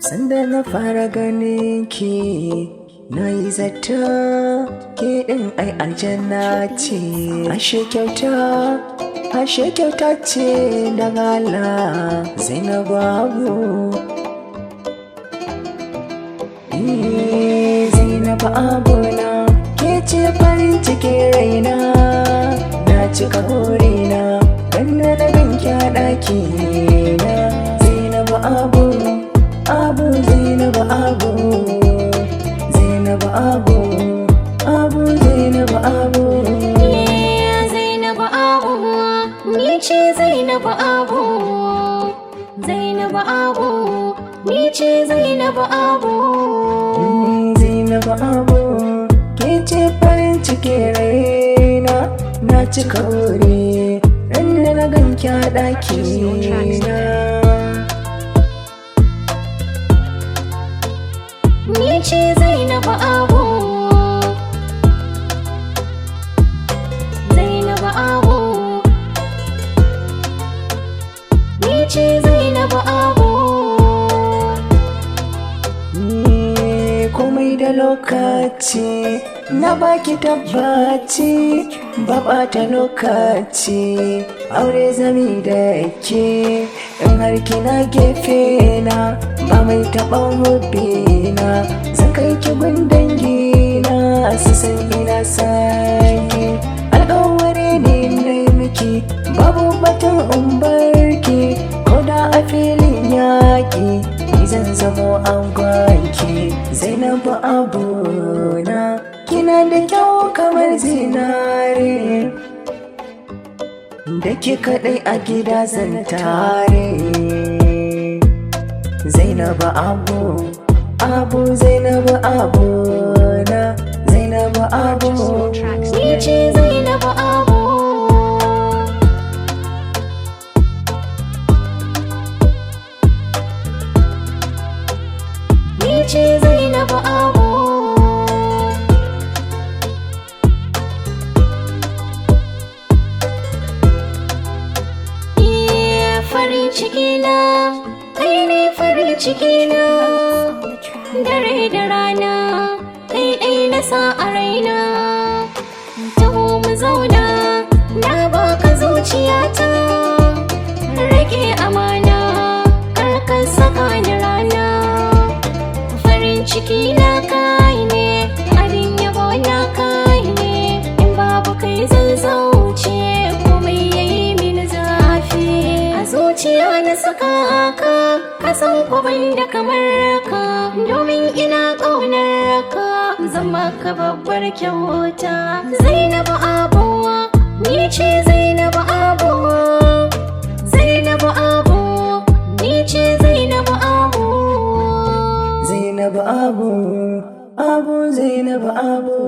Sanda na fara ganin ki na yi zata ke ɗin ai aljanna ce. Ashe kyauta ce daga Allah Zainabu Abu. Zainabu Abu na ke ce farin cikin raina, na cika horina wanda na ganki a ɗaki na. Zainabu Abu, Abu Zainabu Abu, Zainabu Abu, Abu Zainabu Abu. Zainabu Abu, ni ce Zainabu Abu. Zainabu Abu, ni ce Zainabu Abu. Zainabu Abu, ke ce farin cikin raina, na cika wuri inda na ganki a ɗaki na. Ni ce Zainabu Abu. Zainabu Abu, ni ce Zainabu Abu. Komai da lokaci na baki tabbaci, ba ɓata lokaci aure zami da ke. In har kina gefe na ba mai taɓa hobbina, zan kai ki gun dangina su san ina sake. Alƙawari ne na miki babu batun in barki, ko da a filin yaƙi ni zan zamo angonki. Zainabu Abu na kina da kyau kamar zinare, da ke kaɗai a gida zan tare. Zainabu Abu, Abu Zainabu Abu na, Zainabu Abu. Ni ce Zainabu Abu. Ni ce Zainabu Abu. Farin ciki na, kai ne farin ciki na. Dare da rana, kai ɗai na sa a raina. Taho mu zauna, na baka zuciyata. Rage amana, kar ka saka ni rana. Farin ciki na kai ne, abin yabo na kai ne. In babu kai zan zauce, komai yayi mini zafi. A zuciya na saka ka, ka san kuban da kamar ka. Domin ina ƙaunar ka, zan maka babbar kyauta. Zainabu Abu, ni ce Zainabu Abu. Zainabu Abu, ni ce Zainabu Abu. Zainabu Abu, Abu Zainabu Abu.